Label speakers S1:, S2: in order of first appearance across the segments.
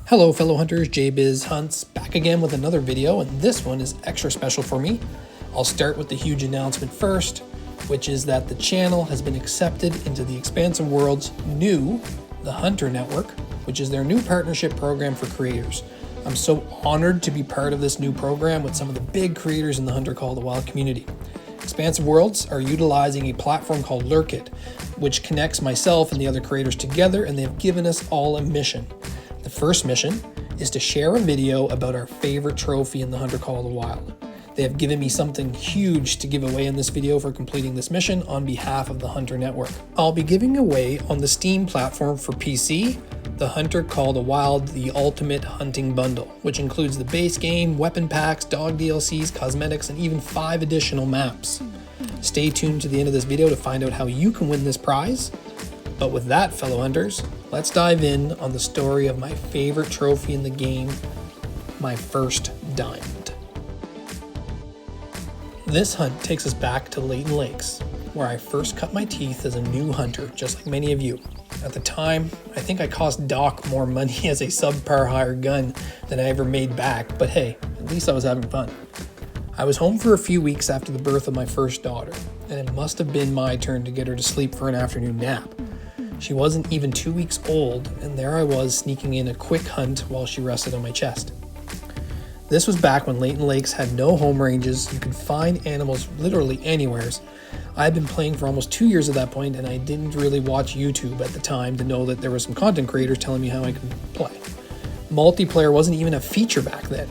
S1: Hello fellow hunters, JBizHunts back again with another video, and this one is extra special for me. I'll start with the huge announcement first, which is that the channel has been accepted into the Expansive World's new The Hunter Network, which is their new partnership program for creators. I'm so honored to be part of this new program with some of the big creators in the Hunter Call of the Wild community. Expansive Worlds are utilizing a platform called Lurkit, which connects myself and the other creators together, and they've given us all a mission. The first mission is to share a video about our favorite trophy in the Hunter Call of the Wild. They have given me something huge to give away in this video for completing this mission on behalf of the Hunter Network. I'll be giving away on the Steam platform for PC, the Hunter Call of the Wild, the Ultimate Hunting Bundle, which includes the base game, weapon packs, dog DLCs, cosmetics, and even 5 additional maps. Stay tuned to the end of this video to find out how you can win this prize. But with that, fellow hunters, let's dive in on the story of my favorite trophy in the game, my first diamond. This hunt takes us back to Layton Lakes, where I first cut my teeth as a new hunter, just like many of you. At the time, I think I cost Doc more money as a subpar hired gun than I ever made back, but hey, at least I was having fun. I was home for a few weeks after the birth of my first daughter, and it must have been my turn to get her to sleep for an afternoon nap. She wasn't even 2 weeks old, and there I was sneaking in a quick hunt while she rested on my chest. This was back when Layton Lakes had no home ranges. You could find animals literally anywheres. I had been playing for almost 2 years at that point, and I didn't really watch YouTube at the time to know that there were some content creators telling me how I could play. Multiplayer wasn't even a feature back then.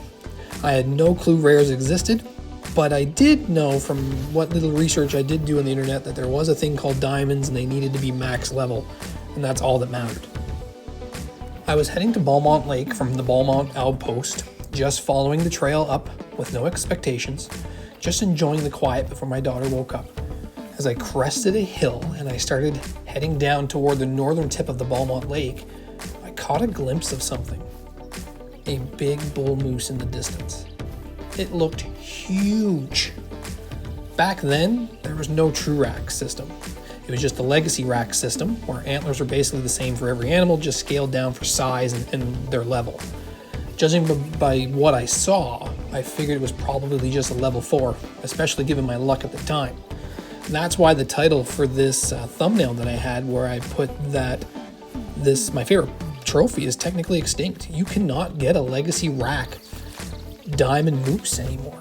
S1: I had no clue rares existed, but I did know from what little research I did do on the internet that there was a thing called diamonds and they needed to be max level, and that's all that mattered. I was heading to Belmont Lake from the Belmont outpost, just following the trail up with no expectations, just enjoying the quiet before my daughter woke up. As I crested a hill and I started heading down toward the northern tip of the Belmont Lake, I caught a glimpse of something. A big bull moose in the distance. It looked huge. Back then, there was no true rack system. It was just the legacy rack system, where antlers are basically the same for every animal, just scaled down for size and their level. Judging by what I saw, I figured it was probably just a level 4, especially given my luck at the time. And that's why the title for this thumbnail that I had, where I put that my favorite trophy is technically extinct. You cannot get a legacy rack diamond moose anymore.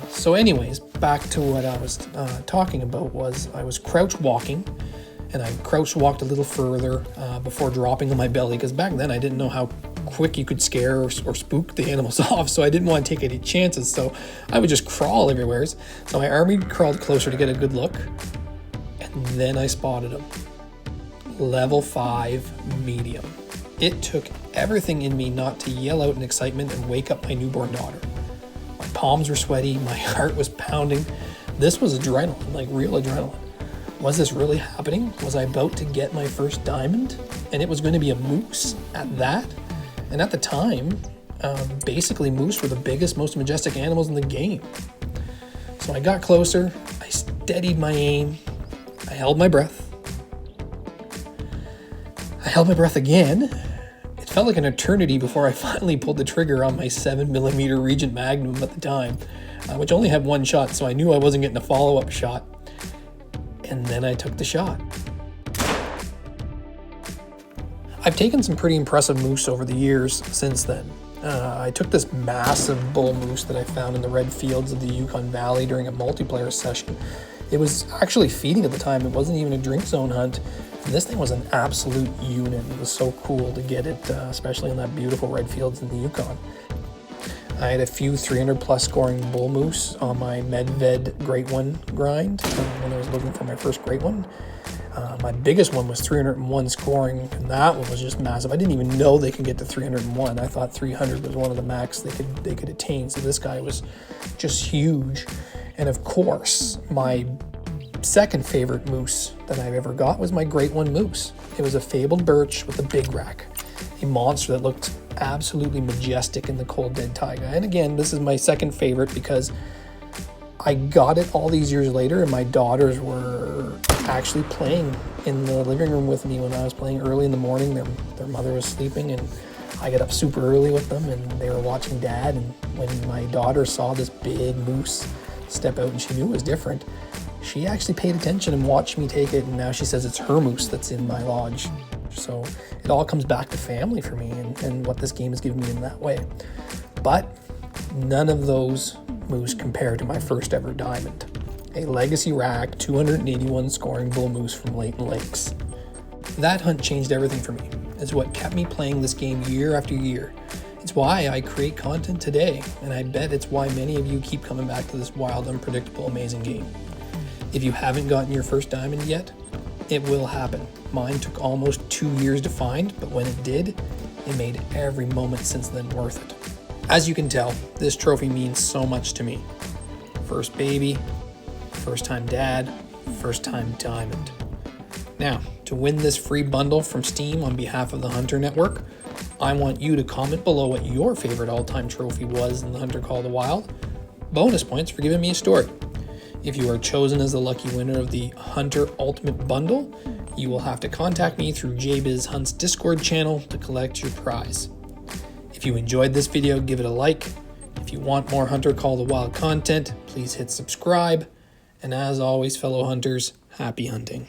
S1: So anyways, back to what I was talking about was I was crouch walking, and I crouch walked a little further before dropping on my belly, because back then I didn't know how quick you could scare or spook the animals off, so I didn't want to take any chances, so I would just crawl everywhere. So I army crawled closer to get a good look, and then I spotted him. Level 5 medium. It took everything in me not to yell out in excitement and wake up my newborn daughter. My palms were sweaty, my heart was pounding. This was adrenaline, like real adrenaline. Was this really happening? Was I about to get my first diamond? And it was going to be a moose at that? And at the time, basically moose were the biggest, most majestic animals in the game. So I got closer, I steadied my aim, I held my breath. I held my breath again. It felt like an eternity before I finally pulled the trigger on my 7mm Regent Magnum at the time, which only had one shot, so I knew I wasn't getting a follow-up shot. And then I took the shot. I've taken some pretty impressive moose over the years since then. I took this massive bull moose that I found in the red fields of the Yukon Valley during a multiplayer session. It was actually feeding at the time. It wasn't even a drink zone hunt. And this thing was an absolute unit. It was so cool to get it, especially in that beautiful red fields in the Yukon. I had a few 300 plus scoring bull moose on my Medved Great One grind when I was looking for my first Great One. My biggest one was 301 scoring, and that one was just massive. I didn't even know they could get to 301. I thought 300 was one of the max they could attain. So this guy was just huge. And of course, my second favorite moose that I've ever got was my Great One moose. It was a fabled birch with a big rack, a monster that looked absolutely majestic in the cold dead taiga. And again, this is my second favorite because I got it all these years later, and my daughters were actually playing in the living room with me when I was playing early in the morning. Their mother was sleeping, and I get up super early with them, and they were watching Dad, and when my daughter saw this big moose step out and she knew it was different, she actually paid attention and watched me take it, and now she says it's her moose that's in my lodge. So it all comes back to family for me, and what this game has given me in that way. But none of those moose compare to my first ever diamond. A legacy rack 281 scoring bull moose from Layton Lakes. That hunt changed everything for me. It's what kept me playing this game year after year. It's why I create content today, and I bet it's why many of you keep coming back to this wild, unpredictable, amazing game. If you haven't gotten your first diamond yet, it will happen. Mine took almost 2 years to find, but when it did, it made every moment since then worth it. As you can tell, this trophy means so much to me. First baby, first time dad, first time diamond. Now, to win this free bundle from Steam on behalf of the Hunter Network, I want you to comment below what your favorite all-time trophy was in the Hunter Call of the Wild. Bonus points for giving me a story. If you are chosen as the lucky winner of the Hunter Ultimate Bundle, you will have to contact me through JBizHunts Discord channel to collect your prize. If you enjoyed this video, give it a like. If you want more Hunter Call of the Wild content, please hit subscribe. And as always, fellow hunters, happy hunting.